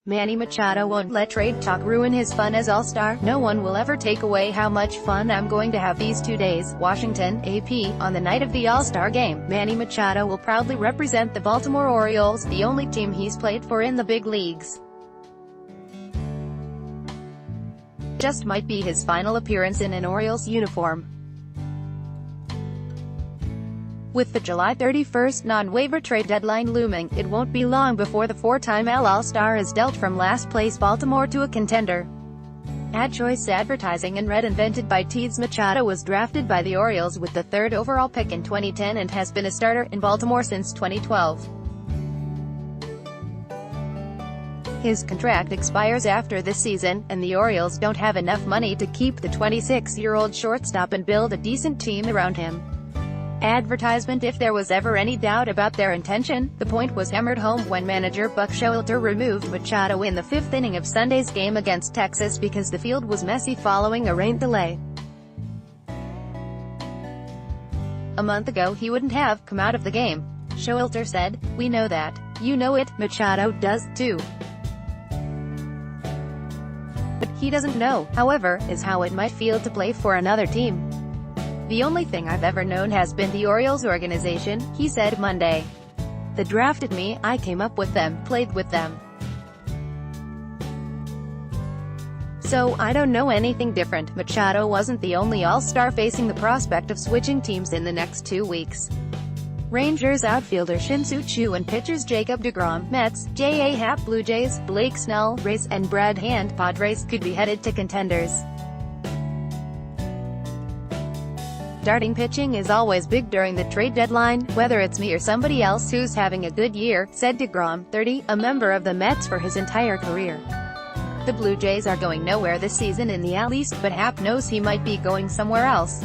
Manny Machado won't let trade talk ruin his fun as All-Star. No one will ever take away how much fun I'm going to have these 2 days. Washington, AP. On the night of the All-Star game, Manny Machado will proudly represent the Baltimore Orioles, the only team he's played for in the big leagues. Just might be his final appearance in an Orioles uniform. With the July 31st non-waiver trade deadline looming, it won't be long before the four-time All-Star is dealt from last-place Baltimore to a contender. Ad choice advertising and red invented by Teeds. Machado was drafted by the Orioles with the 3rd overall pick in 2010 and has been a starter in Baltimore since 2012. His contract expires after this season, and the Orioles don't have enough money to keep the 26-year-old shortstop and build a decent team around him. Advertisement. If there was ever any doubt about their intention, the point was hammered home when manager Buck Showalter removed Machado in the 5th inning of Sunday's game against Texas because the field was messy following a rain delay. A month ago he wouldn't have come out of the game. Showalter said, "We know that. You know it. Machado does, too. What he doesn't know, however, is how it might feel to play for another team. The only thing I've ever known has been the Orioles organization," he said Monday. "They drafted me, I came up with them, played with them. So I don't know anything different." Machado wasn't the only All-Star facing the prospect of switching teams in the next 2 weeks. Rangers outfielder Shin-Soo Choo and pitchers Jacob deGrom, Mets, J.A. Happ Blue Jays, Blake Snell, Rays, and Brad Hand, Padres, could be headed to contenders. "Starting pitching is always big during the trade deadline, whether it's me or somebody else who's having a good year," said deGrom, 30, a member of the Mets for his entire career. The Blue Jays are going nowhere this season in the AL East, but Happ knows he might be going somewhere else.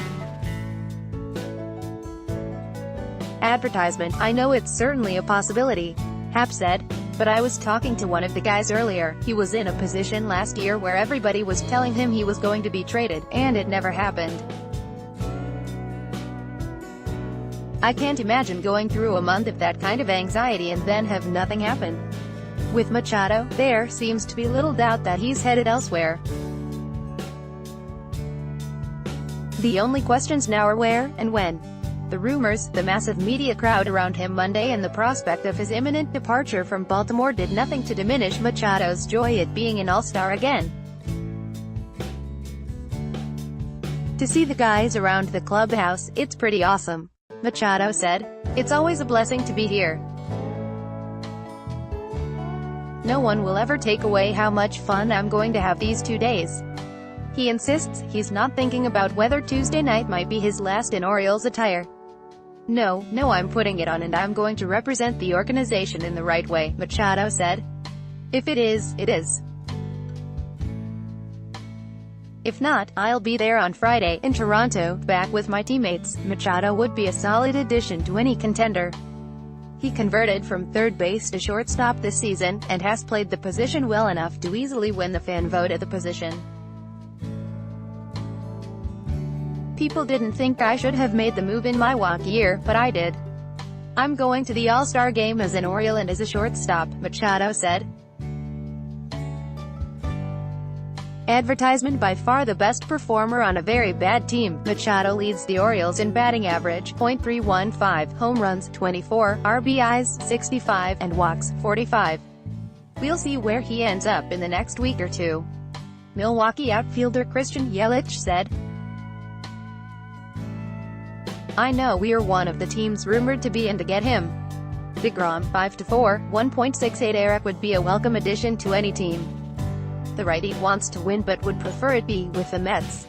Advertisement. "I know it's certainly a possibility," Happ said. "But I was talking to one of the guys earlier. He was in a position last year where everybody was telling him he was going to be traded, and it never happened. I can't imagine going through a month of that kind of anxiety and then have nothing happen." With Machado, there seems to be little doubt that he's headed elsewhere. The only questions now are where, and when. The rumors, the massive media crowd around him Monday and the prospect of his imminent departure from Baltimore did nothing to diminish Machado's joy at being an All-Star again. "To see the guys around the clubhouse, it's pretty awesome," Machado said. "It's always a blessing to be here. No one will ever take away how much fun I'm going to have these 2 days." He insists he's not thinking about whether Tuesday night might be his last in Orioles attire. No, I'm putting it on and I'm going to represent the organization in the right way," Machado said. "If it is, it is. If not, I'll be there on Friday, in Toronto, back with my teammates." Machado would be a solid addition to any contender. He converted from third base to shortstop this season, and has played the position well enough to easily win the fan vote at the position. "People didn't think I should have made the move in my walk year, but I did. I'm going to the All-Star game as an Oriole and as a shortstop," Machado said. Advertisement. By far the best performer on a very bad team, Machado leads the Orioles in batting average, .315, home runs, 24, RBIs, 65, and walks, 45. "We'll see where he ends up in the next week or two," Milwaukee outfielder Christian Yelich said. "I know we're one of the teams rumored to be in to get him. deGrom, 5-4, 1.68 ERA, would be a welcome addition to any team. The righty wants to win but would prefer it be with the Mets.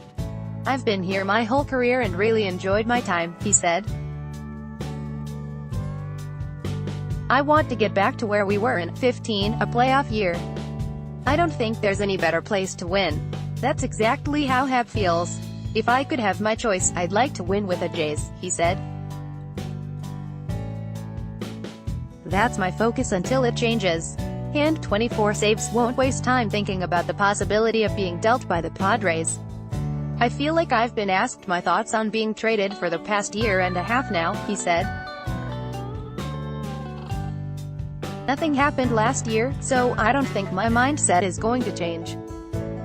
I've been here my whole career and really enjoyed my time," he said. "I want to get back to where we were in 15, a playoff year. I don't think there's any better place to win. That's exactly how Happ feels. If I could have my choice, I'd like to win with the Jays," he said. "That's my focus until it changes. And 24 saves won't waste time thinking about the possibility of being dealt by the Padres. I feel like I've been asked my thoughts on being traded for the past year and a half now," he said. Nothing happened last year, so I don't think my mindset is going to change.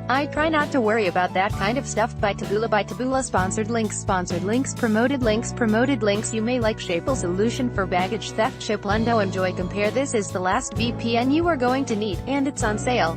I try not to worry about that kind of stuff. By Taboola. Sponsored links, promoted links. You may like Shapel solution for baggage theft. Shiplundo. Enjoy Compare. This is the last VPN you are going to need, and it's on sale.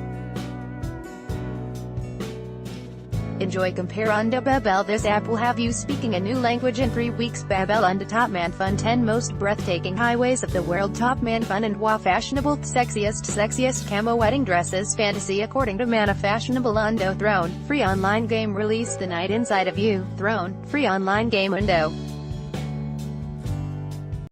Enjoy Compare Undo Babel. This app will have you speaking a new language in 3 weeks. Babel Undo Top Man Fun. 10 most breathtaking highways of the world. Top Man Fun and WA Fashionable. Sexiest camo wedding dresses. Fantasy according to Mana. Fashionable Undo Throne. Free online game. Release the night inside of you. Throne. Free online game. Undo.